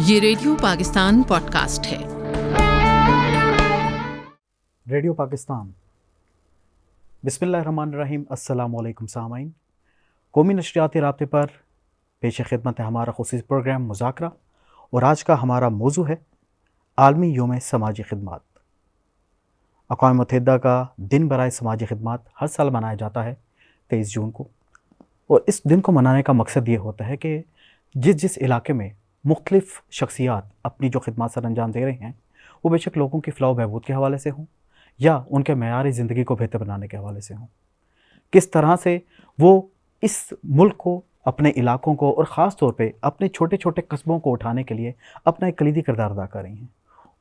یہ radio Pakistan pod cost ہے۔ Radio Pakistan, بسم اللہ الرحمن الرحیم۔ السلام علیکم سامعین، قومی نشریاتی رابطے پر پیش خدمت ہے ہمارا خصوصی پروگرام مذاکرہ، اور آج کا ہمارا موضوع ہے عالمی یوم سماجی خدمات۔ اقوام متحدہ کا دن برائے سماجی خدمات ہر سال منایا جاتا ہے 23 جون کو، اور اس دن کو منانے کا مقصد یہ ہوتا ہے کہ جس علاقے میں مختلف شخصیات اپنی جو خدمات سر انجام دے رہے ہیں، وہ بے شک لوگوں کی فلاح و بہبود کے حوالے سے ہوں یا ان کے معیار زندگی کو بہتر بنانے کے حوالے سے ہوں، کس طرح سے وہ اس ملک کو، اپنے علاقوں کو، اور خاص طور پہ اپنے چھوٹے چھوٹے قصبوں کو اٹھانے کے لیے اپنا ایک کلیدی کردار ادا کر رہی ہیں،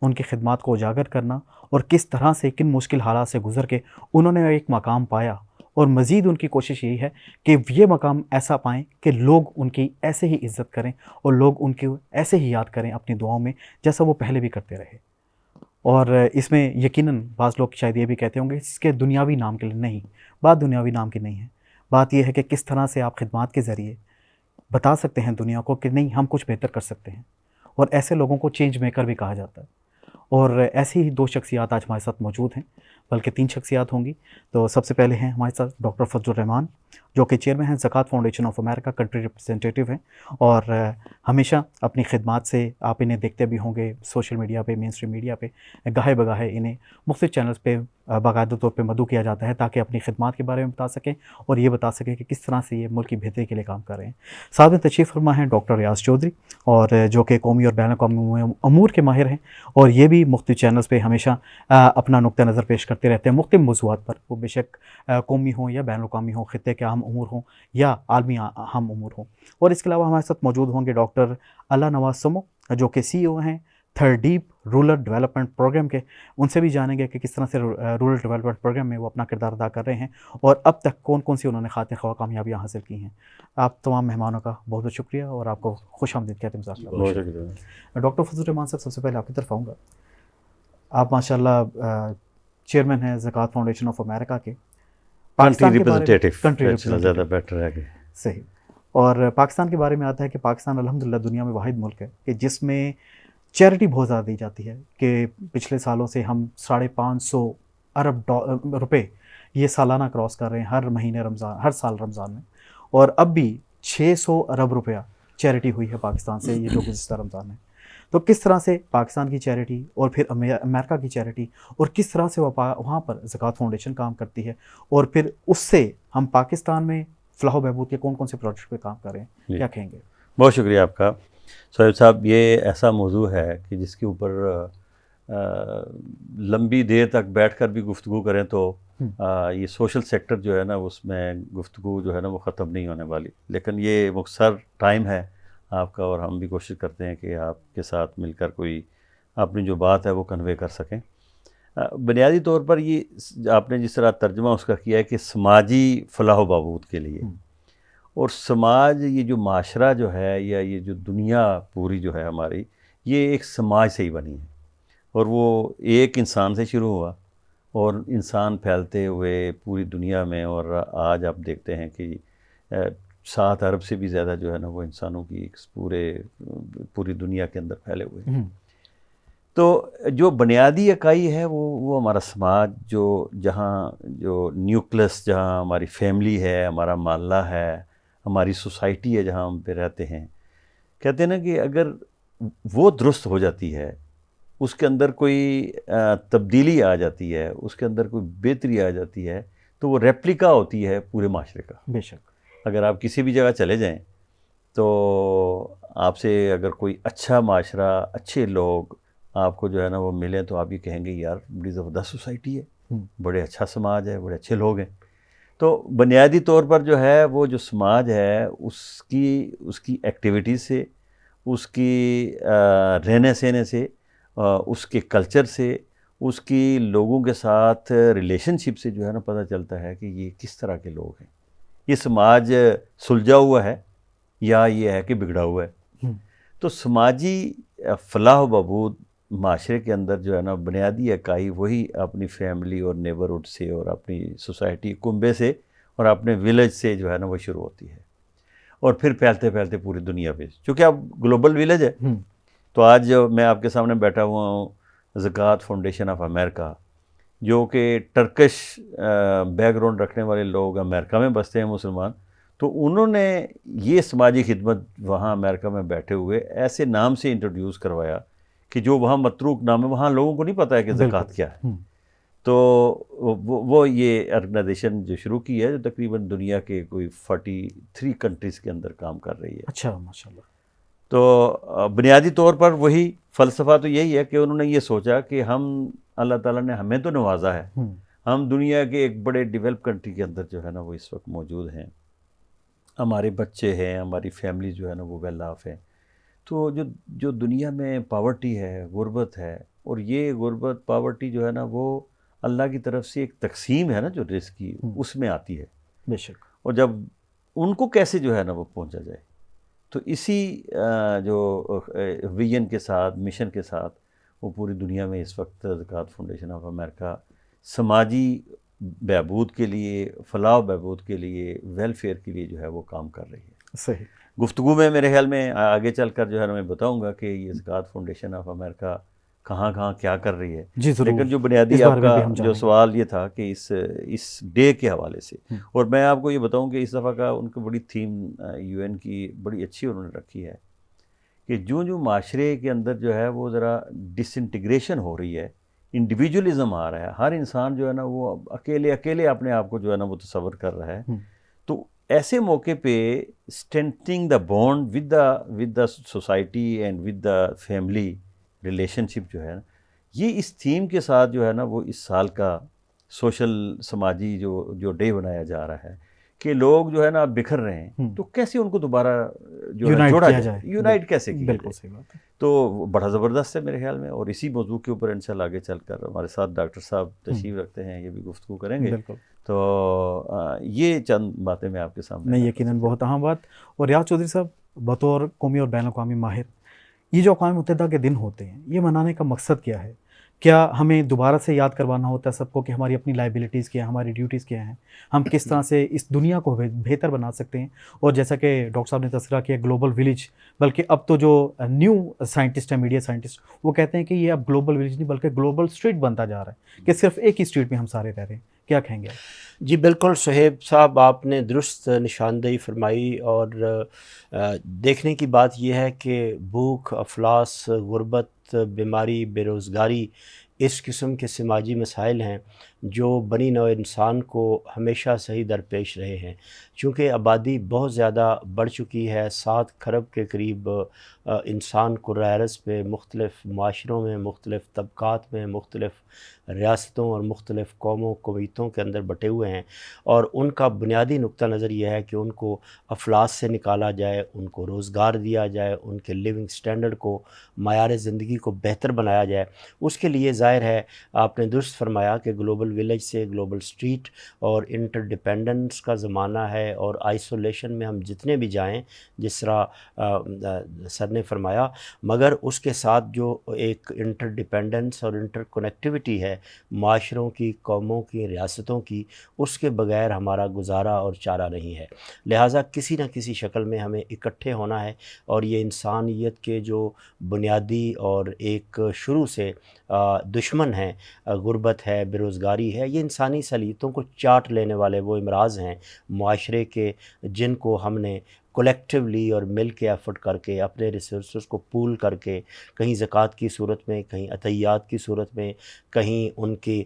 ان کی خدمات کو اجاگر کرنا، اور کس طرح سے کن مشکل حالات سے گزر کے انہوں نے ایک مقام پایا، اور مزید ان کی کوشش یہی ہے کہ یہ مقام ایسا پائیں کہ لوگ ان کی ایسے ہی عزت کریں اور لوگ ان کی ایسے ہی یاد کریں اپنی دعاؤں میں جیسا وہ پہلے بھی کرتے رہے۔ اور اس میں یقیناً بعض لوگ شاید یہ بھی کہتے ہوں گے اس کے دنیاوی نام کے لیے نہیں، بات دنیاوی نام کی نہیں ہے، بات یہ ہے کہ کس طرح سے آپ خدمات کے ذریعے بتا سکتے ہیں دنیا کو کہ نہیں، ہم کچھ بہتر کر سکتے ہیں، اور ایسے لوگوں کو چینج میکر بھی کہا جاتا ہے۔ اور ایسی ہی 2 شخصیات آج ہمارے ساتھ موجود ہیں، بلکہ 3 شخصیات ہوں گی۔ تو سب سے پہلے ہیں ہمارے ساتھ ڈاکٹر فضل الرحمان، جو کہ چیئرمین ہیں زکوٰۃ فاؤنڈیشن آف امریکہ، کنٹری ریپرزینٹیٹیو ہیں، اور ہمیشہ اپنی خدمات سے آپ انہیں دیکھتے بھی ہوں گے سوشل میڈیا پہ، مین اسٹریم میڈیا پہ، گاہے بگاہے انہیں مختلف چینلز پہ باقاعدہ طور پہ مدعو کیا جاتا ہے تاکہ اپنی خدمات کے بارے میں بتا سکیں اور یہ بتا سکیں کہ کس طرح سے یہ ملک کی بہتری کے لیے کام کر رہے ہیں۔ ساتھ میں تشریف فرما ہیں ڈاکٹر ریاض چودھری، اور جو کہ قومی اور بین الاقوامی امور کے ماہر ہیں، اور یہ بھی مختلف چینلز پہ ہمیشہ اپنا نقطہ نظر پیش کرتے رہتے ہیں مختلف موضوعات پر، وہ بے شک قومی ہوں یا بین الاقوامی ہوں، خطے کے اہم امور ہوں یا عالمی اہم امور ہوں۔ اور اس کے علاوہ ہمارے ساتھ موجود ہوں گے ڈاکٹر اللہ نواز سمو، جو کہ CEO ہیں Thardeep rural development programme کے۔ ان سے بھی جانیں گے کہ کس طرح سے رورل ڈیولپمنٹ پروگرام میں وہ اپنا کردار ادا کر رہے ہیں، اور اب تک کون کون سی انہوں نے خاطر خواہ کامیابیاں حاصل کی ہیں۔ آپ تمام مہمانوں کا بہت بہت شکریہ، اور آپ کو خوش آمدید کہتے ہیں۔ بہت شکریہ ڈاکٹر فضل الرحمان صاحب، سب سے پہلے آپ کی طرف آؤں گا۔ آپ ماشاء اللہ چیئرمین ہیں زکوٰۃ فاؤنڈیشن آف امریکہ کے، کنٹری ریپرزینٹیٹیو زیادہ بیٹر ہے کہ صحیح۔ اور پاکستان کے بارے میں آتا ہے کہ پاکستان الحمدللہ دنیا میں واحد ملک ہے کہ جس میں چیریٹی بہت زیادہ دی جاتی ہے، کہ پچھلے سالوں سے ہم 550 ارب روپے یہ سالانہ کراس کر رہے ہیں ہر مہینے رمضان، ہر سال رمضان میں، اور اب بھی 600 ارب روپیہ چیریٹی ہوئی ہے پاکستان سے یہ جو گزشتہ رمضان ہے۔ تو کس طرح سے پاکستان کی چیریٹی اور پھر امریکہ کی چیریٹی، اور کس طرح سے وہاں پر زکوٰۃ فاؤنڈیشن کام کرتی ہے، اور پھر اس سے ہم پاکستان میں فلاح و بہبود کے کون کون سے پروجیکٹ پہ کام کر رہے ہیں، کیا کہیں گے؟ بہت شکریہ آپ کا صاحب صاحب۔ یہ ایسا موضوع ہے کہ جس کے اوپر لمبی دیر تک بیٹھ کر بھی گفتگو کریں تو یہ سوشل سیکٹر جو ہے نا، اس میں گفتگو جو ہے نا وہ ختم نہیں ہونے والی، لیکن یہ مختصر ٹائم ہے آپ کا، اور ہم بھی کوشش کرتے ہیں کہ آپ کے ساتھ مل کر کوئی اپنی جو بات ہے وہ کنوے کر سکیں۔ بنیادی طور پر یہ آپ نے جس طرح ترجمہ اس کا کیا ہے کہ سماجی فلاح و بہبود کے لیے، اور سماج، یہ جو معاشرہ جو ہے یا یہ جو دنیا پوری جو ہے ہماری، یہ ایک سماج سے ہی بنی ہے، اور وہ ایک انسان سے شروع ہوا اور انسان پھیلتے ہوئے پوری دنیا میں، اور آج آپ دیکھتے ہیں کہ 7 ارب سے بھی زیادہ جو ہے نا وہ انسانوں کی پوری دنیا کے اندر پھیلے ہوئے ہیں۔ تو جو بنیادی اکائی ہے وہ ہمارا سماج، جہاں جو نیوکلس، جہاں ہماری فیملی ہے، ہمارا محلہ ہے، ہماری سوسائٹی ہے جہاں ہم پہ رہتے ہیں، کہتے ہیں نا کہ اگر وہ درست ہو جاتی ہے، اس کے اندر کوئی تبدیلی آ جاتی ہے، اس کے اندر کوئی بہتری آ جاتی ہے، تو وہ ریپلیکا ہوتی ہے پورے معاشرے کا۔ بے شک اگر آپ کسی بھی جگہ چلے جائیں تو آپ سے اگر کوئی اچھا معاشرہ، اچھے لوگ آپ کو جو ہے نا وہ ملیں تو آپ یہ کہیں گے یار بڑی زبردست سوسائٹی ہے، بڑے اچھا سماج ہے، بڑے اچھے لوگ ہیں۔ تو بنیادی طور پر جو ہے وہ جو سماج ہے اس کی ایکٹیویٹی سے، اس کی رہنے سہنے سے، اس کے کلچر سے، اس کی لوگوں کے ساتھ ریلیشن شپ سے جو ہے نا پتہ چلتا ہے کہ یہ کس طرح کے لوگ ہیں، یہ سماج سلجھا ہوا ہے یا یہ ہے کہ بگڑا ہوا ہے۔ تو سماجی فلاح و بہبود معاشرے کے اندر جو ہے نا بنیادی اکائی وہی اپنی فیملی اور نیبرہڈ سے، اور اپنی سوسائٹی کنبے سے، اور اپنے ولیج سے جو ہے نا وہ شروع ہوتی ہے، اور پھر پھیلتے پھیلتے پوری دنیا پہ، چونکہ اب گلوبل ولیج ہے تو آج میں آپ کے سامنے بیٹھا ہوا ہوں زکوٰۃ فاؤنڈیشن آف امریکہ، جو کہ ٹرکش بیک گراؤنڈ رکھنے والے لوگ امریکہ میں بستے ہیں مسلمان، تو انہوں نے یہ سماجی خدمت وہاں امریکہ میں بیٹھے ہوئے ایسے نام سے انٹروڈیوس کروایا کہ جو وہاں متروک نام ہے، وہاں لوگوں کو نہیں پتہ ہے کہ زکوٰۃ کیا ہے. تو وہ یہ آرگنائزیشن جو شروع کی ہے، جو تقریباً دنیا کے کوئی 43 کنٹریز کے اندر کام کر رہی ہے. اچھا، ماشاء اللہ. تو بنیادی طور پر وہی فلسفہ تو یہی ہے کہ انہوں نے یہ سوچا کہ ہم، اللہ تعالیٰ نے ہمیں تو نوازا ہے، ہم دنیا کے ایک بڑے ڈیولپ کنٹری کے اندر جو ہے نا وہ اس وقت موجود ہیں، ہمارے بچے ہیں، ہماری فیملی جو ہے نا وہ ویل آف ہے. تو جو دنیا میں پاورٹی ہے، غربت ہے، اور یہ غربت پاورٹی جو ہے نا وہ اللہ کی طرف سے ایک تقسیم ہے نا جو رزق کی، اس میں آتی ہے. بے شک. اور جب ان کو کیسے جو ہے نا وہ پہنچا جائے، تو اسی جو ویژن کے ساتھ، مشن کے ساتھ وہ پوری دنیا میں اس وقت زکوٰۃ فاؤنڈیشن آف امریکہ سماجی بہبود کے لیے، فلاح و بہبود کے لیے، ویلفیئر کے لیے جو ہے وہ کام کر رہی ہے. صحیح. گفتگو میں میرے خیال میں آگے چل کر جو ہے نا میں بتاؤں گا کہ یہ زکوٰۃ فاؤنڈیشن آف امریکہ کہاں کیا کر رہی ہے. جی ضرور. لیکن جو بنیادی آپ کا جو سوال یہ تھا کہ اس ڈے کے حوالے سے، اور میں آپ کو یہ بتاؤں کہ اس دفعہ کا ان کی بڑی تھیم UN کی بڑی اچھی انہوں نے رکھی ہے کہ جو معاشرے کے اندر جو ہے وہ ذرا ڈس انٹیگریشن ہو رہی ہے، انڈیویجولزم آ رہا ہے، ہر انسان جو ہے نا وہ اکیلے اپنے آپ کو جو ہے نا وہ تصور کر رہا ہے. تو ایسے موقع پہ strengthening the bond with the society and with the family relationship جو ہے نا، یہ اس تھیم کے ساتھ جو ہے نا وہ اس سال کا سوشل سماجی جو ڈے بنایا جا رہا ہے کہ لوگ جو ہے نا بکھر رہے ہیں، تو کیسے ان کو دوبارہ جو ہے جوڑا جائے، یونائٹ کیسے کیا جائے. صحیح بات ہے. تو بڑا زبردست ہے میرے خیال میں، اور اسی موضوع کے اوپر انشاءاللہ آگے چل کر ہمارے ساتھ ڈاکٹر صاحب تشریف رکھتے ہیں، یہ بھی گفتگو کریں گے. تو یہ چند باتیں میں آپ کے سامنے. نہیں، یقیناً بہت اہم بات. اور ریاض چودھری صاحب، بطور قومی اور بین الاقوامی ماہر، یہ جو اقوام متحدہ کے دن ہوتے ہیں، یہ منانے کا مقصد کیا ہے؟ کیا ہمیں دوبارہ سے یاد کروانا ہوتا ہے سب کو کہ ہماری اپنی لائبلٹیز کیا ہیں، ہماری ڈیوٹیز کیا ہیں، ہم کس طرح سے اس دنیا کو بہتر بنا سکتے ہیں؟ اور جیسا کہ ڈاکٹر صاحب نے تذکرہ کیا گلوبل ولیج، بلکہ اب تو جو نیو سائنٹسٹ ہیں، میڈیا سائنٹسٹ، وہ کہتے ہیں کہ یہ اب گلوبل ولیج نہیں بلکہ گلوبل اسٹریٹ بنتا جا رہا ہے، کہ صرف ایک ہی اسٹریٹ میں ہم سارے رہ رہے ہیں. کیا کہیں گے آپ؟ جی بالکل صہیب صاحب، آپ نے درست نشاندہی فرمائی. اور دیکھنے کی بات یہ ہے کہ بھوک، افلاس، غربت، بیماری، بے روزگاری، اس قسم کے سماجی مسائل ہیں جو بنی نوع انسان کو ہمیشہ صحیح درپیش رہے ہیں. چونکہ آبادی بہت زیادہ بڑھ چکی ہے، 7 کھرب کے قریب انسان کرۂ ارض پہ مختلف معاشروں میں، مختلف طبقات میں، مختلف ریاستوں اور مختلف قوموں قومیتوں کے اندر بٹے ہوئے ہیں. اور ان کا بنیادی نقطہ نظر یہ ہے کہ ان کو افلاس سے نکالا جائے، ان کو روزگار دیا جائے، ان کے لیونگ سٹینڈرڈ کو، معیار زندگی کو بہتر بنایا جائے. اس کے لیے ظاہر ہے آپ نے درست فرمایا کہ گلوبل ولیج سے گلوبل اسٹریٹ اور انٹر ڈیپینڈنس کا زمانہ ہے. اور آئسولیشن میں ہم جتنے بھی جائیں، جس طرح سر نے فرمایا، مگر اس کے ساتھ جو ایک انٹر ڈیپینڈنس اور انٹر کنیکٹیوٹی ہے معاشروں کی، قوموں کی، ریاستوں کی، اس کے بغیر ہمارا گزارا اور چارہ نہیں ہے. لہٰذا کسی نہ کسی شکل میں ہمیں اکٹھے ہونا ہے. اور یہ انسانیت کے جو بنیادی اور ایک شروع سے دشمن ہیں، غربت ہے، بے روزگاری ہے، یہ انسانی صلاحیتوں کو چاٹ لینے والے وہ امراض ہیں معاشرے کے، جن کو ہم نے کولیکٹیولی اور مل کے ایفرٹ کر کے، اپنے ریسورسز کو پول کر کے، کہیں زکوٰۃ کی صورت میں، کہیں عطیات کی صورت میں، کہیں ان کی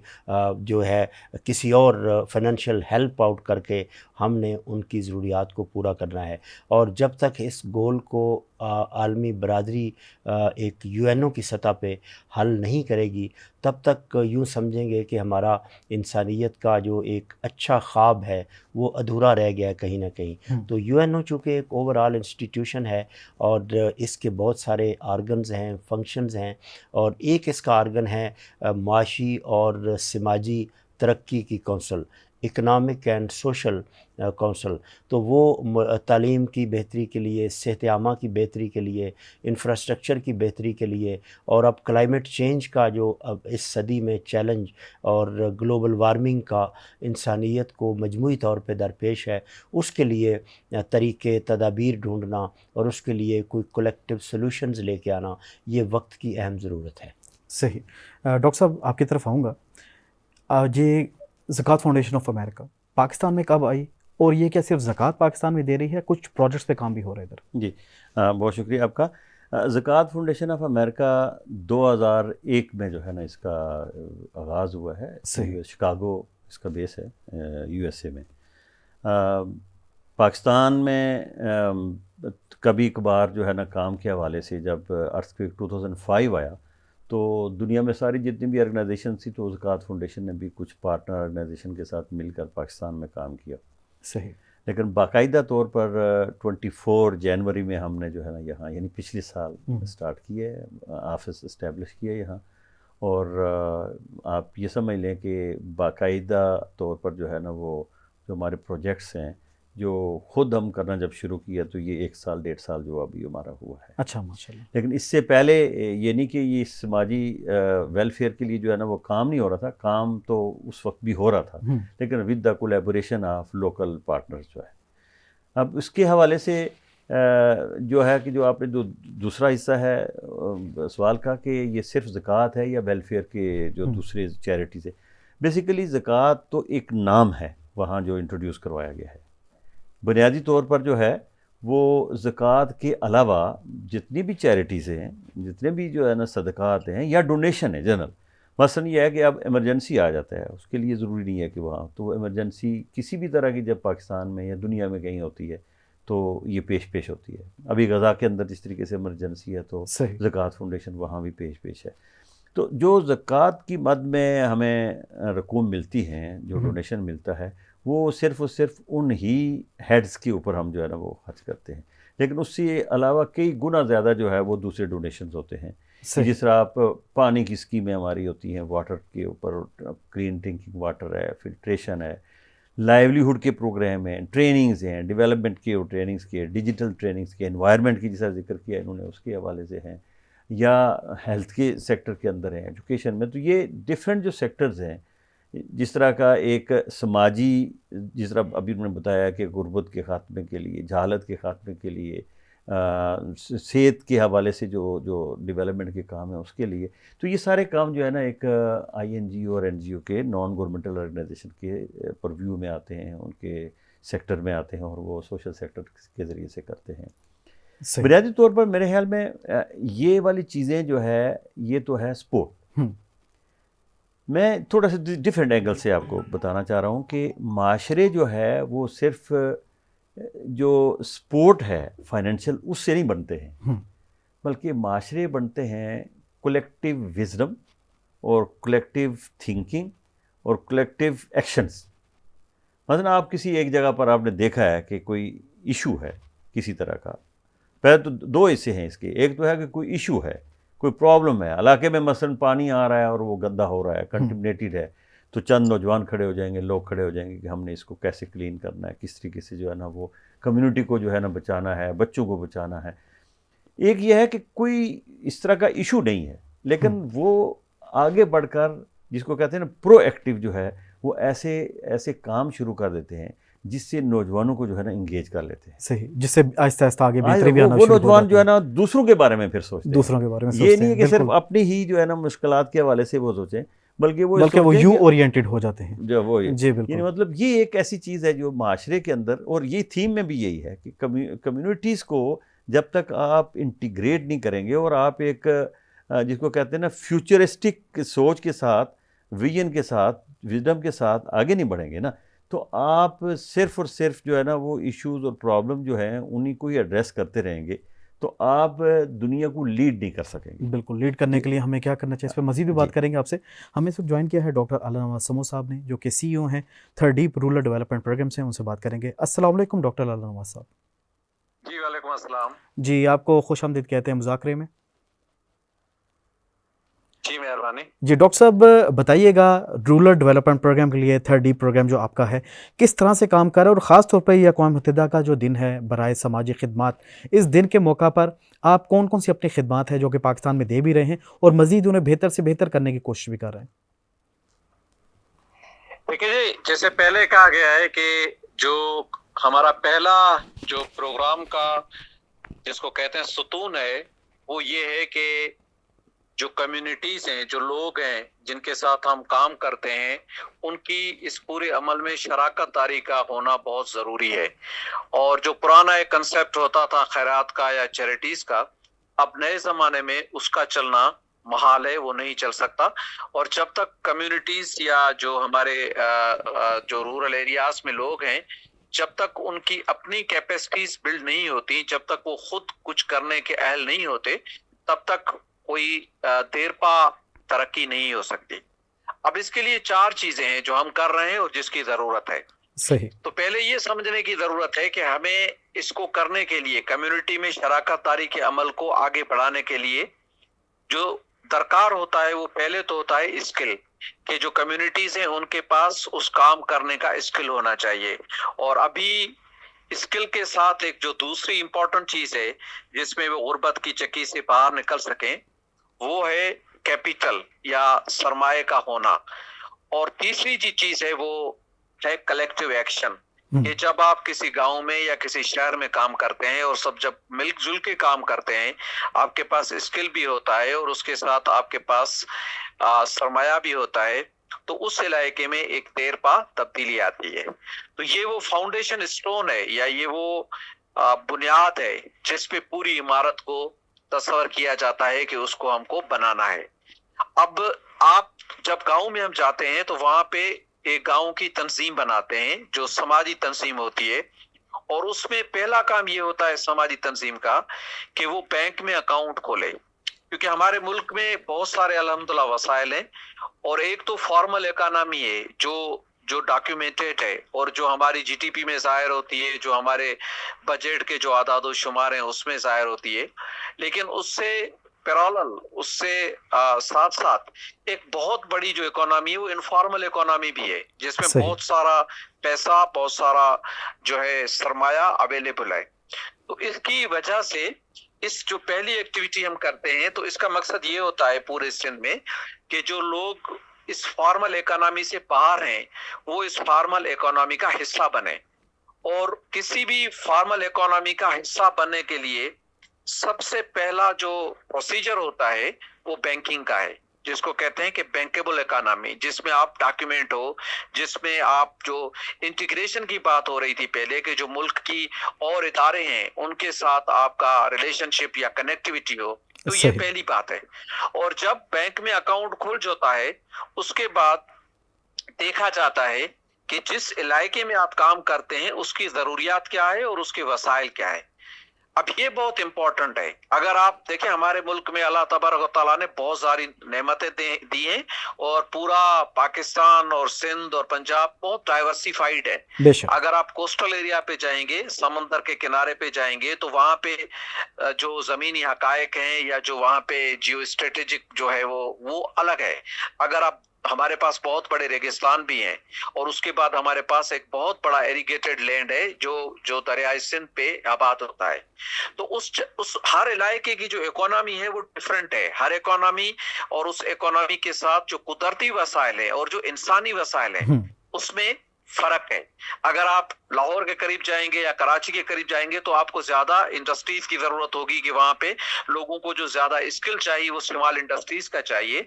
جو ہے کسی اور فائنینشیل ہیلپ آؤٹ کر کے ہم نے ان کی ضروریات کو پورا کرنا ہے. اور جب تک اس گول کو عالمی برادری ایک UN کی سطح پہ حل نہیں کرے گی، تب تک یوں سمجھیں گے کہ ہمارا انسانیت کا جو ایک اچھا خواب ہے وہ ادھورا رہ گیا ہے کہیں نہ کہیں. تو UN چونکہ ایک اوور آل انسٹیٹیوشن ہے اور اس کے بہت سارے آرگنز ہیں، فنکشنز ہیں، اور ایک اس کا آرگن ہے معاشی اور سماجی ترقی کی council. Economic and social council, تو وہ تعلیم کی بہتری کے لیے، صحت عامہ کی بہتری کے لیے، انفراسٹرکچر کی بہتری کے لیے، اور اب کلائمیٹ چینج کا جو اب اس صدی میں چیلنج اور گلوبل وارمنگ کا انسانیت کو مجموعی طور پہ درپیش ہے، اس کے لیے طریقے تدابیر ڈھونڈنا اور اس کے لیے کوئی کلیکٹیو سلوشنز لے کے آنا، یہ وقت کی اہم ضرورت ہے۔ صحیح۔ ڈاکٹر صاحب آپ کی طرف آؤں گا، یہ زکوٰۃ فاؤنڈیشن آف امریکہ پاکستان میں کب آئی، اور یہ کیا صرف زکوٰۃ پاکستان میں دے رہی ہے، کچھ پروجیکٹس پہ کام بھی ہو رہا ہے ادھر؟ جی بہت شکریہ آپ کا۔ زکوٰۃ فاؤنڈیشن آف امریکہ 2001 میں جو ہے نا اس کا آغاز ہوا ہے۔ صحیح۔ شکاگو اس کا بیس ہے، یو ایس اے میں۔ پاکستان میں کبھی کبھار جو ہے نا کام کے حوالے سے جب ارتھکویک 2005 آیا تو دنیا میں ساری جتنی بھی آرگنائزیشن تھی تو زکوٰۃ فاؤنڈیشن نے بھی کچھ پارٹنر آرگنائزیشن کے ساتھ مل کر پاکستان میں کام کیا۔ صحیح۔ لیکن باقاعدہ طور پر 24 جنوری میں ہم نے جو ہے نا یہاں یعنی پچھلے سال سٹارٹ کیے، آفس اسٹیبلش کیا یہاں، اور آپ یہ سمجھ لیں کہ باقاعدہ طور پر جو ہے نا وہ جو ہمارے پروجیکٹس ہیں جو خود ہم کرنا جب شروع کیا تو یہ 1 سال 1.5 سال جو ابھی ہمارا ہوا ہے۔ اچھا، ماشاءاللہ۔ لیکن اس سے پہلے یہ نہیں کہ یہ سماجی ویلفیئر کے لیے جو ہے نا وہ کام نہیں ہو رہا تھا، کام تو اس وقت بھی ہو رہا تھا، لیکن with the collaboration of local partners جو ہے۔ اب اس کے حوالے سے جو ہے کہ جو آپ نے دوسرا حصہ ہے سوال کا کہ یہ صرف زکوٰۃ ہے یا ویلفیئر کے جو دوسرے چیریٹیز ہے، بیسیکلی زکوٰۃ تو ایک نام ہے وہاں جو انٹروڈیوس کروایا گیا ہے۔ بنیادی طور پر جو ہے وہ زکوٰۃ کے علاوہ جتنی بھی چیریٹیز ہیں، جتنے بھی جو ہے نا صدقات ہیں یا ڈونیشن ہے جنرل، مثلا یہ ہے کہ اب ایمرجنسی آ جاتا ہے، اس کے لیے ضروری نہیں ہے کہ وہاں تو وہ ایمرجنسی کسی بھی طرح کی جب پاکستان میں یا دنیا میں کہیں ہوتی ہے تو یہ پیش ہوتی ہے۔ ابھی غزہ کے اندر جس طریقے سے ایمرجنسی ہے تو زکوٰۃ فاؤنڈیشن وہاں بھی پیش ہے۔ تو جو زکوٰۃ کی مد میں ہمیں رقوم ملتی ہیں، جو ڈونیشن ملتا ہے، وہ صرف اور صرف ان ہی ہیڈز کے اوپر ہم جو ہے نا وہ خرچ کرتے ہیں، لیکن اس سے علاوہ کئی گنا زیادہ جو ہے وہ دوسرے ڈونیشنز ہوتے ہیں۔ جس طرح آپ پانی کی اسکیمیں ہماری ہوتی ہیں، واٹر کے اوپر کلین ڈرنکنگ واٹر ہے، فلٹریشن ہے، لائیولیہوڈ کے پروگرام ہیں، ٹریننگز ہیں، ڈیولپمنٹ کے ٹریننگز کے، ڈیجیٹل ٹریننگز کے، انوائرمنٹ کی جیسا ذکر کیا انہوں نے اس کے حوالے سے ہیں، یا ہیلتھ کے سیکٹر کے اندر ہیں، ایجوکیشن میں۔ تو یہ ڈفرینٹ جو سیکٹرز ہیں، جس طرح کا ایک سماجی، جس طرح ابھی انہوں نے بتایا کہ غربت کے خاتمے کے لیے، جہالت کے خاتمے کے لیے، صحت کے حوالے سے جو ڈیولپمنٹ کے کام ہیں اس کے لیے، تو یہ سارے کام جو ہے نا ایک INGO اور NGO کے نان گورنمنٹل آرگنائزیشن کے پرویو میں آتے ہیں، ان کے سیکٹر میں آتے ہیں، اور وہ سوشل سیکٹر کے ذریعے سے کرتے ہیں۔ بنیادی طور پر میرے خیال میں یہ والی چیزیں جو ہے یہ تو ہے سپورٹ۔ میں تھوڑا سا ڈفرینٹ اینگل سے آپ کو بتانا چاہ رہا ہوں کہ معاشرے جو ہے وہ صرف جو سپورٹ ہے فائنینشیل اس سے نہیں بنتے ہیں، بلکہ معاشرے بنتے ہیں کولیکٹیو وزڈم اور کولیکٹیو تھنکنگ اور کولیکٹیو ایکشنز۔ مثلا آپ کسی ایک جگہ پر آپ نے دیکھا ہے کہ کوئی ایشو ہے کسی طرح کا، پہلے تو 2 حصے ہیں اس کے، ایک تو ہے کہ کوئی ایشو ہے، کوئی پرابلم ہے علاقے میں، مثلا پانی آ رہا ہے اور وہ گندا ہو رہا ہے، کنٹمنیٹڈ ہے، تو چند نوجوان کھڑے ہو جائیں گے، لوگ کھڑے ہو جائیں گے کہ ہم نے اس کو کیسے کلین کرنا ہے، کس طریقے سے جو ہے نا وہ کمیونٹی کو جو ہے نا بچانا ہے، بچوں کو بچانا ہے۔ ایک یہ ہے کہ کوئی اس طرح کا ایشو نہیں ہے، لیکن وہ آگے بڑھ کر جس کو کہتے ہیں نا پرو ایکٹیو جو ہے، وہ ایسے کام شروع کر دیتے ہیں جس سے نوجوانوں کو جو ہے نا انگیج کر لیتے ہیں۔ صحیح، جس سے آہستہ آہستہ آگے بہتری بھی آنا وہ شروع ہو نوجوان جاتی جو ہے نا دوسروں کے بارے میں پھر سوچتے ہیں، دوسروں کے بارے میں یہ نہیں ہے کہ صرف بالکل، اپنی ہی جو ہے نا مشکلات کے حوالے سے وہ سوچیں، بلکہ وہ یو اورینٹڈ ہو جاتے ہیں۔ جو وہ جی بالکل، یعنی مطلب یہ ایک ایسی چیز ہے جو معاشرے کے اندر، اور یہ تھیم میں بھی یہی ہے کہ کمیونٹیز کو جب تک آپ انٹیگریٹ نہیں کریں گے اور آپ ایک جس کو کہتے ہیں نا فیوچرسٹک سوچ کے ساتھ، ویژن کے ساتھ، وزڈم کے ساتھ آگے نہیں بڑھیں گے نا، تو آپ صرف اور صرف جو ہے نا وہ ایشوز اور پرابلم جو ہیں انہیں کو ہی ایڈریس کرتے رہیں گے، تو آپ دنیا کو لیڈ نہیں کر سکیں گے۔ بالکل، لیڈ کرنے کے لیے ہمیں کیا کرنا چاہیے، اس پہ مزید بھی بات کریں گے آپ سے۔ ہمیں اس وقت جوائن کیا ہے ڈاکٹر اعلیٰ نواز سمو صاحب نے، جو کہ CEO ہیں تھرڈیپ رورل ڈیولپمنٹ پروگرام سے، ان سے بات کریں گے۔ السلام علیکم ڈاکٹر اعلیٰ نواز صاحب۔ جی وعلیکم السلام۔ جی آپ کو خوش آمدید کہتے ہیں مذاکرے میں۔ جی مہربانی. جی ڈاکٹر صاحب بتائیے گا رورل ڈیولپمنٹ پروگرام کے لیے 3D پروگرام جو آپ کا ہے کس طرح سے کام کر رہا ہے، اور خاص طور پر یہ اقوام متحدہ کا جو دن ہے برائے سماجی خدمات، اس دن کے موقع پر آپ کون کون سی اپنی خدمات ہیں جو کہ پاکستان میں دے بھی رہے ہیں اور مزید انہیں بہتر سے بہتر کرنے کی کوشش بھی کر رہے ہیں؟ دیکھیے جی، جیسے پہلے کہا گیا ہے کہ جو ہمارا پہلا جو پروگرام کا جس کو کہتے ہیں ستون ہے، وہ یہ ہے کہ جو کمیونٹیز ہیں، جو لوگ ہیں جن کے ساتھ ہم کام کرتے ہیں، ان کی اس پورے عمل میں شراکت داری کا ہونا بہت ضروری ہے. اور جو پرانا ایک کنسیپٹ ہوتا تھا خیرات کا یا چیریٹیز کا، اب نئے زمانے میں اس کا چلنا محال ہے، وہ نہیں چل سکتا. اور جب تک کمیونٹیز یا جو ہمارے جو رورل ایریاز میں لوگ ہیں، جب تک ان کی اپنی کیپیسٹیز بلڈ نہیں ہوتی، جب تک وہ خود کچھ کرنے کے اہل نہیں ہوتے، تب تک کوئی دیر پا ترقی نہیں ہو سکتی. اب اس کے لیے 4 چیزیں ہیں جو ہم کر رہے ہیں اور جس کی ضرورت ہے. صحیح. تو پہلے یہ سمجھنے کی ضرورت ہے کہ ہمیں اس کو کرنے کے لیے کمیونٹی میں شراکت داری کے عمل کو آگے بڑھانے کے لیے جو درکار ہوتا ہے وہ پہلے تو ہوتا ہے اسکل، کہ جو کمیونٹیز ہیں ان کے پاس اس کام کرنے کا اسکل ہونا چاہیے. اور ابھی اسکل کے ساتھ ایک جو دوسری امپورٹنٹ چیز ہے جس میں وہ غربت کی چکی سے باہر نکل سکیں، وہ ہے کیپیٹل یا سرمایہ کا ہونا. اور تیسری جو چیز ہے وہ ہے کلیکٹیو ایکشن، کہ جب آپ کسی گاؤں میں یا کسی شہر میں کام کرتے ہیں اور سب جب مل جل کے کام کرتے ہیں، آپ کے پاس اسکل بھی ہوتا ہے اور اس کے ساتھ آپ کے پاس سرمایہ بھی ہوتا ہے، تو اس علاقے میں ایک دیر پا تبدیلی آتی ہے. تو یہ وہ فاؤنڈیشن اسٹون ہے یا یہ وہ بنیاد ہے جس پہ پوری عمارت کو تصور کیا جاتا ہے کہ اس کو ہم کو بنانا ہے. اب آپ جب گاؤں میں ہم جاتے ہیں تو وہاں پہ ایک گاؤں کی تنظیم بناتے ہیں جو سماجی تنظیم ہوتی ہے، اور اس میں پہلا کام یہ ہوتا ہے سماجی تنظیم کا کہ وہ بینک میں اکاؤنٹ کھولے. کیونکہ ہمارے ملک میں بہت سارے الحمدللہ وسائل ہیں، اور ایک تو فارمل اکانومی ہے جو ڈاکیومنٹڈ ہے اور جو ہماری جی ٹی پی میں ظاہر ہوتی ہے، جو ہمارے بجٹ کے جو اعداد و شمار ہیں اس میں ظاہر ہوتی ہے. لیکن اس سے پیرالل، اس سے ساتھ ساتھ ایک بہت بڑی جو اکانومی ہے وہ انفارمل اکانومی بھی ہے، جس میں بہت سارا پیسہ، بہت سارا جو ہے سرمایہ اویلیبل ہے. تو اس کی وجہ سے اس جو پہلی ایکٹیویٹی ہم کرتے ہیں تو اس کا مقصد یہ ہوتا ہے پورے سندھ میں کہ جو لوگ اس فارمل اکانومی سے باہر ہیں وہ اس فارمل اکانومی کا حصہ بنے. اور کسی بھی فارمل اکانومی کا حصہ بننے کے لیے سب سے پہلا جو پروسیجر ہوتا ہے وہ بینکنگ کا ہے، جس کو کہتے ہیں کہ بینکیبل اکانومی، جس میں آپ ڈاکیومنٹ ہو، جس میں آپ جو انٹیگریشن کی بات ہو رہی تھی پہلے کہ جو ملک کی اور ادارے ہیں ان کے ساتھ آپ کا ریلیشن شپ یا کنیکٹیویٹی ہو، تو یہ پہلی بات ہے. اور جب بینک میں اکاؤنٹ کھل جاتا ہے اس کے بعد دیکھا جاتا ہے کہ جس علاقے میں آپ کام کرتے ہیں اس کی ضروریات کیا ہے اور اس کے وسائل کیا ہے. اب یہ بہت امپورٹنٹ ہے. اگر آپ دیکھیں ہمارے ملک میں اللہ تبارک و تعالیٰ نے بہت ساری نعمتیں دی ہیں، اور پورا پاکستان اور سندھ اور پنجاب بہت ڈائیورسیفائیڈ ہے. اگر آپ کوسٹل ایریا پہ جائیں گے، سمندر کے کنارے پہ جائیں گے، تو وہاں پہ جو زمینی حقائق ہیں یا جو وہاں پہ جیو اسٹریٹجک جو ہے وہ الگ ہے. اگر آپ ہمارے پاس بہت بڑے ریگستان بھی ہیں، اور اس کے بعد ہمارے پاس ایک بہت بڑا ایریگیٹڈ لینڈ ہے جو دریائے سندھ پہ آباد ہوتا ہے. تو اس ہر علاقے کی جو اکانومی ہے وہ ڈیفرنٹ ہے. ہر اکانومی اور اس اکانومی کے ساتھ جو قدرتی وسائل ہیں اور جو انسانی وسائل ہیں اس میں فرق ہے. اگر آپ لاہور کے قریب جائیں گے یا کراچی کے قریب جائیں گے تو آپ کو زیادہ انڈسٹریز کی ضرورت ہوگی، کہ وہاں پہ لوگوں کو جو زیادہ اسکل چاہیے وہ اسمال انڈسٹریز کا چاہیے،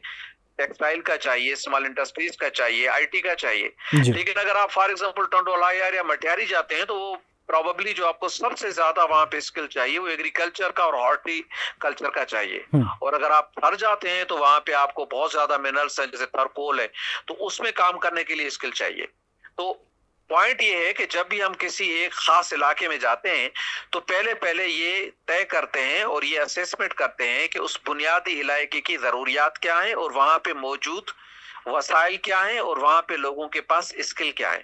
ٹیکسٹائل کا چاہیے، اسمال انڈسٹریز کا چاہیے، آئی ٹی کا چاہیے. لیکن اگر آپ فار ایگزامپل ٹنڈولا یا مٹیاری جاتے ہیں تو وہ پروبیبلی جو آپ کو سب سے زیادہ وہاں پہ اسکل چاہیے وہ ایگریکلچر کا اور ہارٹی کلچر کا چاہیے. اور اگر آپ تھر جاتے ہیں تو وہاں پہ آپ کو بہت زیادہ منرلس ہیں جیسے تھرکول ہے، تو اس میں کام کرنے کے لیے اسکل چاہیے. تو پوائنٹ یہ ہے کہ جب بھی ہم کسی ایک خاص علاقے میں جاتے ہیں تو پہلے یہ طے کرتے ہیں اور یہ اسیسمنٹ کرتے ہیں کہ اس بنیادی علاقے کی ضروریات کیا ہیں اور وہاں پہ موجود وسائل کیا ہیں اور وہاں پہ لوگوں کے پاس اسکل کیا ہے.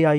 AI,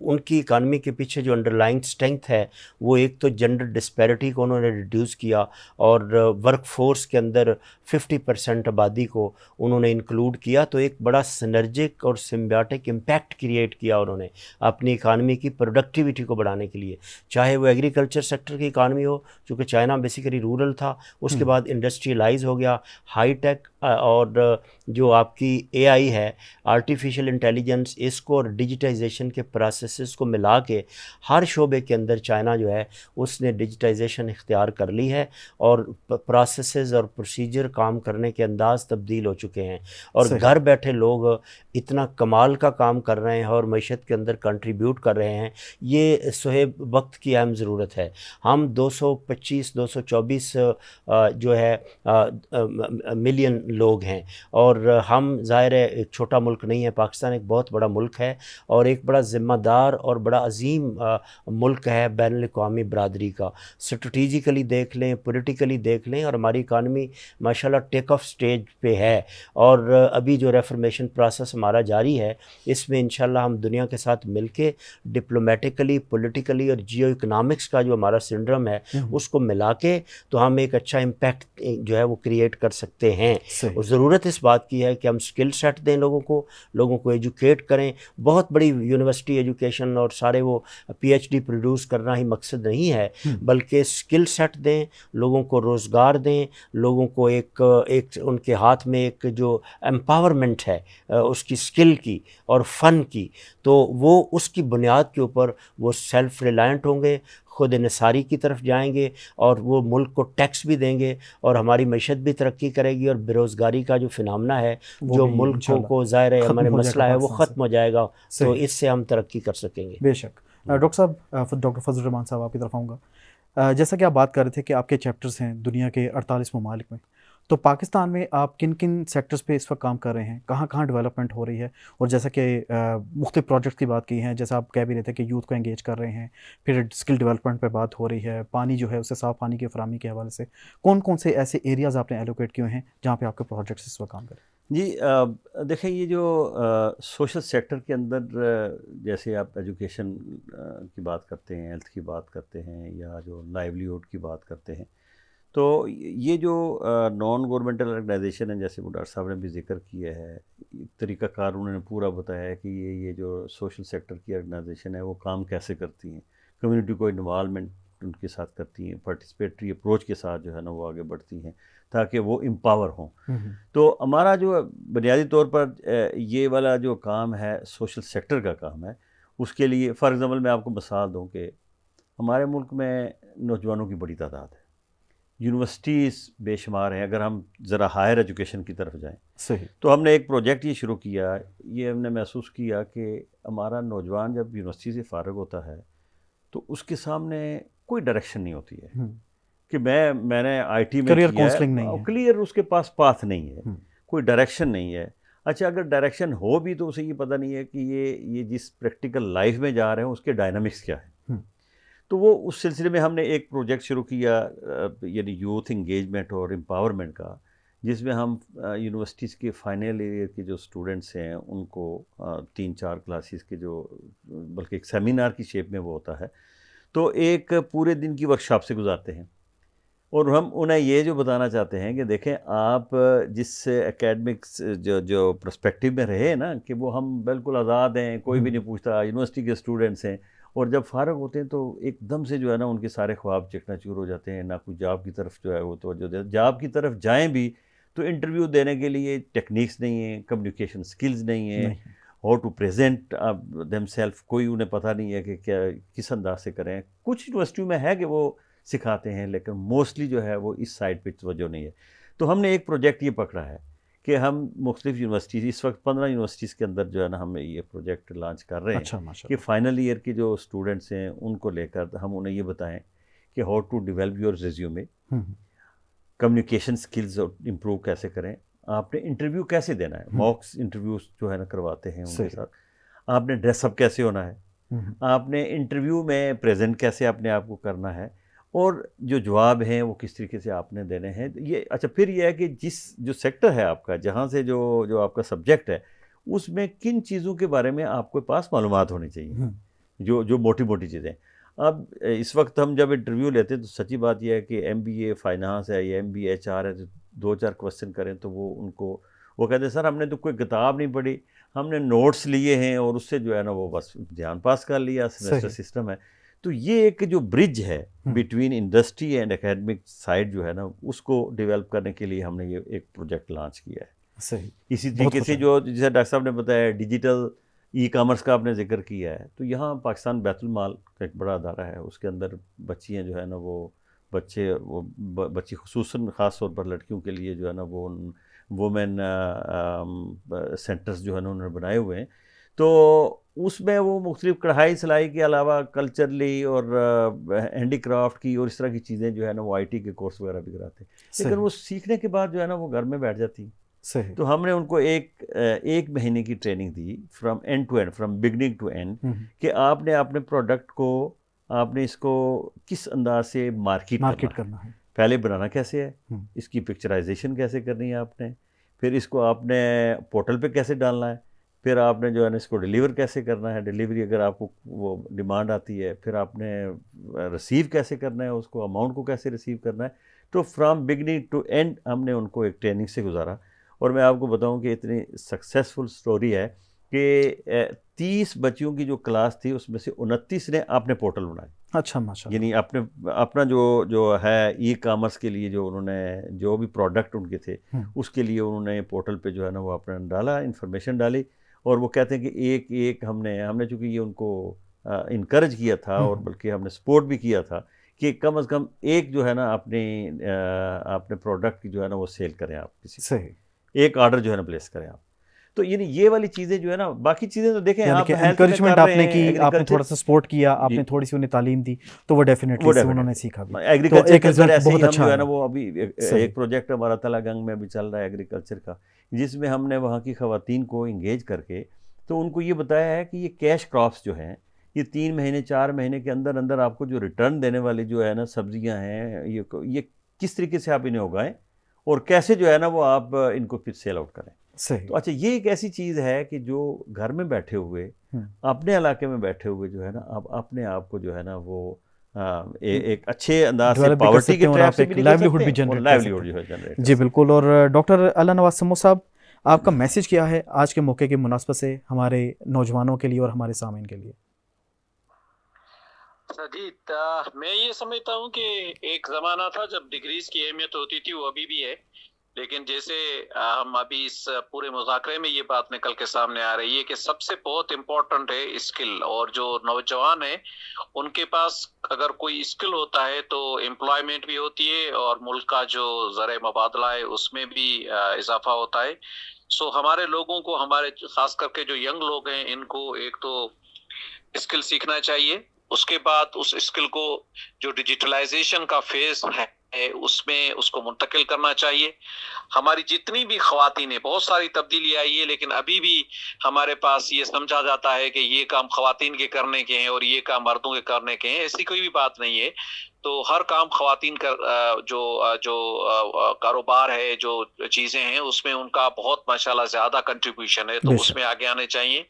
ان کی اکانومی کے پیچھے جو انڈر لائن اسٹرینتھ ہے وہ ایک تو جنڈر ڈسپیرٹی کو انہوں نے ریڈیوس کیا اور ورک فورس کے اندر 50% آبادی کو انہوں نے انکلوڈ کیا، تو ایک بڑا سنرجک اور سمبیاٹک امپیکٹ کریٹ کیا انہوں نے اپنی اکانومی کی پروڈکٹیوٹی کو بڑھانے کے لیے، چاہے وہ ایگریکلچر سیکٹر کی اکانومی ہو، چونکہ چائنا بیسیکلی رورل تھا، اس کے بعد انڈسٹریلائز ہو گیا، ہائی ٹیک اور جو آپ کی اے آئی ہے، آرٹیفیشیل انٹیلیجنس، اس کو اور ڈیجیٹائزیشن کے پروسیسز کو ملا کے ہر شعبے کے اندر چائنا جو ہے اس نے ڈیجیٹائزیشن اختیار کر لی ہے اور پروسیسز اور پروسیجر کام کرنے کے انداز تبدیل ہو چکے ہیں، اور گھر بیٹھے لوگ اتنا کمال کا کام کر رہے ہیں اور معیشت کے اندر کنٹریبیوٹ کر رہے ہیں۔ یہ صہیب وقت کی اہم ضرورت ہے۔ ہم 224 جو ہے ملین لوگ ہیں، اور ہم ظاہر ہے ایک چھوٹا ملک نہیں ہے، پاکستان ایک بہت بڑا ملک ہے اور ایک بڑا ذمہ دار اور بڑا عظیم ملک ہے بین الاقوامی برادری کا۔ اسٹریٹجیکلی دیکھ لیں، پولیٹیکلی دیکھ لیں، اور ہماری اکانومی ماشاءاللہ ٹیک آف سٹیج پہ ہے، اور ابھی جو ریفارمیشن پروسیس ہمارا جاری ہے اس میں انشاءاللہ ہم دنیا کے ساتھ مل کے ڈپلومیٹیکلی، پولیٹیکلی اور جیو اکنامکس کا جو ہمارا سنڈرم ہے اس کو ملا کے تو ہم ایک اچھا امپیکٹ جو ہے وہ کریٹ کر سکتے ہیں۔ اور ضرورت اس بات کی ہے کہ ہم اسکل سیٹ دیں لوگوں کو ایجوکیٹ کریں۔ بہت بڑی یونیورسٹی ایجوکیشن اور سارے وہ پی ایچ ڈی پروڈیوس کرنا ہی مقصد نہیں ہے، بلکہ اسکل سیٹ دیں، لوگوں کو روزگار دیں، لوگوں کو ایک ان کے ہاتھ میں ایک جو امپاورمنٹ ہے اس کی اسکل کی اور فن کی، تو وہ اس کی بنیاد کے اوپر وہ سیلف ریلائنٹ ہوں گے، خود انحصاری کی طرف جائیں گے، اور وہ ملک کو ٹیکس بھی دیں گے، اور ہماری معیشت بھی ترقی کرے گی، اور بے روزگاری کا جو فنامنا ہے جو ملکوں کو ظاہر ہے ہمارے مسئلہ ہے وہ ختم ہو جائے گا، تو اس سے ہم ترقی کر سکیں گے۔ بے شک۔ ڈاکٹر صاحب، ڈاکٹر فضل الرحمان صاحب آپ کی طرف آؤں گا۔ جیسا کہ آپ بات کر رہے تھے کہ آپ کے چیپٹرز ہیں دنیا کے 48 ممالک میں، تو پاکستان میں آپ کن کن سیکٹرز پہ اس وقت کام کر رہے ہیں، کہاں کہاں ڈیولپمنٹ ہو رہی ہے، اور جیسا کہ مختلف پروجیکٹس کی بات کی ہیں، جیسا آپ کہہ بھی رہے تھے کہ یوتھ کو انگیج کر رہے ہیں، پھر اسکل ڈیولپمنٹ پہ بات ہو رہی ہے، پانی جو ہے اسے صاف پانی کی فراہمی کے حوالے سے کون کون سے ایسے ایریاز آپ نے ایلوکیٹ کیے ہیں جہاں پہ آپ کے پروجیکٹس اس وقت کام کریں؟ جی دیکھیں، یہ جو سوشل سیکٹر کے اندر جیسے آپ ایجوکیشن کی بات کرتے ہیں، ہیلتھ کی بات کرتے ہیں، یا جو لائیولیہوڈ کی بات کرتے ہیں، تو یہ جو نان گورنمنٹل آرگنائزیشن ہے، جیسے وہ ڈاکٹر صاحب نے بھی ذکر کیا ہے، طریقہ کار انہوں نے پورا بتایا ہے کہ یہ جو سوشل سیکٹر کی آرگنائزیشن ہے وہ کام کیسے کرتی ہیں، کمیونٹی کو انوالومنٹ ان کے ساتھ کرتی ہیں، پارٹیسپیٹری اپروچ کے ساتھ جو ہے نا وہ آگے بڑھتی ہیں تاکہ وہ امپاور ہوں۔ تو ہمارا جو بنیادی طور پر یہ والا جو کام ہے سوشل سیکٹر کا کام ہے، اس کے لیے فار ایگزامپل میں آپ کو مثال دوں کہ ہمارے ملک میں نوجوانوں کی بڑی تعداد ہے، یونیورسٹیز بے شمار ہیں۔ اگر ہم ذرا ہائر ایجوکیشن کی طرف جائیں صحیح، تو ہم نے ایک پروجیکٹ یہ شروع کیا، یہ ہم نے محسوس کیا کہ ہمارا نوجوان جب یونیورسٹی سے فارغ ہوتا ہے تو اس کے سامنے کوئی ڈائریکشن نہیں ہوتی ہے کہ میں نے آئی ٹی میں کریئر کاؤنسلنگ نہیں ہے، کلیئر اس کے پاس پاتھ نہیں ہے، کوئی ڈائریکشن نہیں ہے۔ اچھا، اگر ڈائریکشن ہو بھی تو اسے یہ پتہ نہیں ہے کہ یہ جس پریکٹیکل لائف میں جا رہے ہیں اس کے ڈائنامکس کیا ہے۔ تو وہ اس سلسلے میں ہم نے ایک پروجیکٹ شروع کیا، یعنی یوتھ انگیجمنٹ اور امپاورمنٹ کا، جس میں ہم یونیورسٹیز کے فائنل ایئر کے جو اسٹوڈنٹس ہیں ان کو 3-4 کلاسز کے جو بلکہ ایک سیمینار کی شیپ میں وہ ہوتا ہے، تو ایک پورے دن کی ورکشاپ سے گزارتے ہیں، اور ہم انہیں یہ جو بتانا چاہتے ہیں کہ دیکھیں آپ جس اکیڈمکس جو پرسپیکٹیو میں رہے نا کہ وہ ہم بالکل آزاد ہیں، کوئی بھی نہیں پوچھتا، یونیورسٹی کے اسٹوڈنٹس ہیں، اور جب فارغ ہوتے ہیں تو ایک دم سے جو ہے نا ان کے سارے خواب چکنا چور ہو جاتے ہیں، نہ کوئی جاب کی طرف جو ہے وہ توجہ دے، جاب کی طرف جائیں بھی تو انٹرویو دینے کے لیے ٹیکنیکس نہیں ہیں، کمیونیکیشن سکلز نہیں ہیں، how to present them self کوئی انہیں پتہ نہیں ہے کہ کیا کس انداز سے کریں۔ کچھ یونیورسٹیوں میں ہے کہ وہ سکھاتے ہیں، لیکن موسٹلی جو ہے وہ اس سائڈ پہ توجہ نہیں ہے۔ تو ہم نے ایک پروجیکٹ یہ پکڑا ہے کہ ہم مختلف یونیورسٹیز، اس وقت 15 یونیورسٹیز کے اندر جو ہے نا ہم یہ پروجیکٹ لانچ کر رہے ہیں کہ فائنل ایئر کے جو اسٹوڈنٹس ہیں ان کو لے کر ہم انہیں یہ بتائیں کہ how to develop your resume, communication skills improve کیسے کریں، آپ نے انٹرویو کیسے دینا ہے، موکس انٹرویوز جو ہے نا کرواتے ہیں ان کے ساتھ، آپ نے ڈریس اپ کیسے ہونا ہے، آپ نے انٹرویو میں پریزنٹ کیسے اپنے آپ کو کرنا ہے، اور جو جواب ہیں وہ کس طریقے سے آپ نے دینے ہیں۔ یہ اچھا، پھر یہ ہے کہ جو سیکٹر ہے آپ کا، جہاں سے جو آپ کا سبجیکٹ ہے، اس میں کن چیزوں کے بارے میں آپ کے پاس معلومات ہونی چاہیے۔ جو موٹی موٹی چیزیں. اب اس وقت ہم جب انٹرویو لیتے ہیں تو سچی بات یہ ہے کہ MBA فائنانس ہے یا MBA HR ہے, 2-4 کوسچن کریں تو وہ کہتے ہیں سر ہم نے تو کوئی کتاب نہیں پڑھی, ہم نے نوٹس لیے ہیں اور اس سے جو ہے نا وہ بس دھیان پاس کر لیا, سیمیسٹر سسٹم ہے. تو یہ ایک جو برج ہے between industry and academic side جو ہے نا, اس کو ڈیولپ کرنے کے لیے ہم نے یہ ایک پروجیکٹ لانچ کیا ہے. صحیح. اسی طریقے سے جو جیسے ڈاکٹر صاحب نے بتایا ڈیجیٹل ای کامرس کا آپ نے ذکر کیا ہے, تو یہاں پاکستان بیت المال کا ایک بڑا ادارہ ہے, اس کے اندر بچیاں جو ہے نا وہ بچی خصوصاً خاص طور پر لڑکیوں کے لیے جو ہے نا وہ وومن سینٹرز جو ہے نا انہوں نے بنائے ہوئے ہیں. تو اس میں وہ مختلف کڑھائی سلائی کے علاوہ کلچرلی اور ہینڈی کرافٹ کی اور اس طرح کی چیزیں جو ہے نا وہ IT کے کورس وغیرہ بھی کراتے ہیں, لیکن وہ سیکھنے کے بعد جو ہے نا وہ گھر میں بیٹھ جاتی ہیں. صحیح. تو ہم نے ان کو ایک مہینے کی ٹریننگ دی from end to end, from beginning to end, کہ آپ نے اپنے پروڈکٹ کو آپ نے اس کو کس انداز سے مارکیٹ کرنا ہے, پہلے بنانا کیسے ہے, اس کی پکچرائزیشن کیسے کرنی ہے آپ نے, پھر اس کو آپ نے پورٹل پہ کیسے ڈالنا ہے, پھر آپ نے جو ہے نا اس کو ڈیلیور کیسے کرنا ہے, ڈیلیوری اگر آپ کو وہ ڈیمانڈ آتی ہے, پھر آپ نے ریسیو کیسے کرنا ہے اس کو, اماؤنٹ کو کیسے ریسیو کرنا ہے. تو فرام بگننگ ٹو اینڈ ہم نے ان کو ایک ٹریننگ سے گزارا. اور میں آپ کو بتاؤں کہ اتنی سکسیسفل سٹوری ہے کہ 30 بچیوں کی جو کلاس تھی اس میں سے 29 نے اپنے پورٹل بنائے. اچھا ماشاء اللہ. یعنی اپنا جو ہے ای کامرس کے لیے جو انہوں نے جو بھی پروڈکٹ ان کے تھے اس کے لیے انہوں نے پورٹل پہ جو ہے نا وہ اپنا ڈالا, انفارمیشن ڈالی. اور وہ کہتے ہیں کہ ایک ہم نے چونکہ یہ ان کو انکریج کیا تھا اور بلکہ ہم نے سپورٹ بھی کیا تھا کہ کم از کم ایک جو ہے نا اپنے پروڈکٹ کی جو ہے نا وہ سیل کریں آپ کسی. صحیح. ایک آرڈر جو ہے نا پلیس کریں آپ. تو یعنی یہ والی چیزیں جو ہے نا, باقی چیزیں تو دیکھیں آپ انکریجمنٹ آپ نے کی, آپ نے تھوڑا سا سپورٹ کیا, آپ نے تھوڑی سی انہیں تعلیم دی, تو وہ ڈیفینیٹلی انہوں نے سیکھا بھی. ایگریکلچر کے اندر ایسے ہی ہم جو ہے نا وہ ابھی ایک پروجیکٹ ہمارا تلا گنگ میں بھی چل رہا ہے ایگریکلچر کا, جس میں ہم نے وہاں کی خواتین کو انگیج کر کے تو ان کو یہ بتایا ہے کہ یہ کیش کراپس جو ہیں یہ 3 مہینے 4 مہینے کے اندر اندر آپ کو جو ریٹرن دینے والی جو ہے نا سبزیاں ہیں, یہ کس طریقے سے آپ انہیں اگائیں اور کیسے جو ہے نا وہ آپ ان کو پھر سیل آؤٹ کریں. صحیح. تو اچھا یہ ایک ایسی چیز ہے کہ جو گھر میں بیٹھے ہوئے اپنے علاقے میں بیٹھے ہوئے جو ہے نا آپ اپنے آپ کو جو ہے نا وہ ایک اچھے انداز سے پاورٹی کے ٹریپ سے بھی لائیولیہوڈ بھی جنریٹ. جی بالکل. اور ڈاکٹر اللہ نواز سمو صاحب, آپ کا میسج کیا ہے آج کے موقع کی مناسبت سے ہمارے نوجوانوں کے لیے اور ہمارے سامعین کے لیے؟ جی میں یہ سمجھتا ہوں کہ ایک زمانہ تھا جب ڈگریز کی اہمیت ہوتی تھی, وہ ابھی بھی ہے, لیکن جیسے ہم ابھی اس پورے مذاکرے میں یہ بات نکل کے سامنے آ رہی ہے کہ سب سے بہت امپورٹنٹ ہے اسکل, اور جو نوجوان ہیں ان کے پاس اگر کوئی اسکل ہوتا ہے تو امپلائمنٹ بھی ہوتی ہے اور ملک کا جو زرعی مبادلہ ہے اس میں بھی اضافہ ہوتا ہے. سو ہمارے لوگوں کو, ہمارے خاص کر کے جو ینگ لوگ ہیں, ان کو ایک تو اسکل سیکھنا چاہیے, اس کے بعد اس اسکل کو جو ڈیجیٹلائزیشن کا فیز ہے اس میں اس کو منتقل کرنا چاہیے. ہماری جتنی بھی خواتین ہیں, بہت ساری تبدیلی آئی ہے, لیکن ابھی بھی ہمارے پاس یہ سمجھا جاتا ہے کہ یہ کام خواتین کے کرنے کے ہیں اور یہ کام مردوں کے کرنے کے ہیں. ایسی کوئی بھی بات نہیں ہے. تو ہر کام خواتین کا جو کاروبار ہے, جو چیزیں ہیں, اس میں ان کا بہت ماشاءاللہ زیادہ کنٹریبیوشن ہے, تو اس میں آگے آنے چاہیے.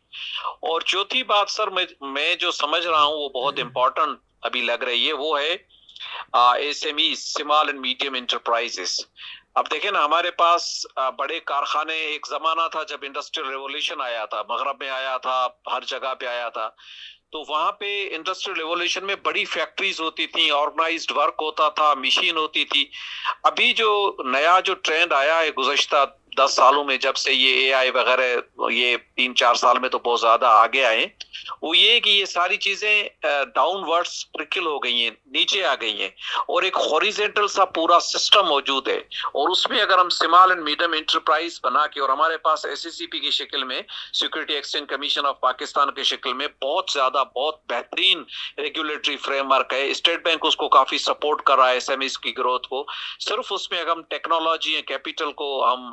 اور چوتھی بات سر میں جو سمجھ رہا ہوں وہ بہت امپورٹنٹ ابھی لگ رہی ہے, وہ ہے SME, small and medium enterprises. اب دیکھیں نا, ہمارے پاس بڑے کارخانے, ایک زمانہ تھا جب انڈسٹریل ریولوشن آیا تھا, مغرب میں آیا تھا, ہر جگہ پہ آیا تھا, تو وہاں پہ انڈسٹریل ریولوشن میں بڑی فیکٹریز ہوتی تھیں, آرگنائزڈ ورک ہوتا تھا, مشین ہوتی تھی. ابھی جو نیا جو ٹرینڈ آیا ہے گزشتہ 10 سالوں میں, جب سے یہ AI وغیرہ یہ 3-4 سال میں تو بہت زیادہ آگے آئے, وہ یہ کہ یہ ساری چیزیں ڈاؤن ورڈز ٹرکل ہو گئی ہیں, نیچے آ گئی ہیں, اور ایک ہاریزونٹل سا پورا سسٹم موجود ہے. اور اس میں اگر ہم اسمال اینڈ میڈیم انٹرپرائز بنا کے, اور ہمارے پاس SCCP کی شکل میں, security exchange commission of Pakistan کی شکل میں بہت زیادہ بہت بہترین ریگولیٹری فریم ورک ہے. اسٹیٹ بینک اس کو کافی سپورٹ کر رہا ہے SMEs کی گروتھ کو. صرف اس میں اگر ہم ٹیکنالوجی یا کیپیٹل کو ہم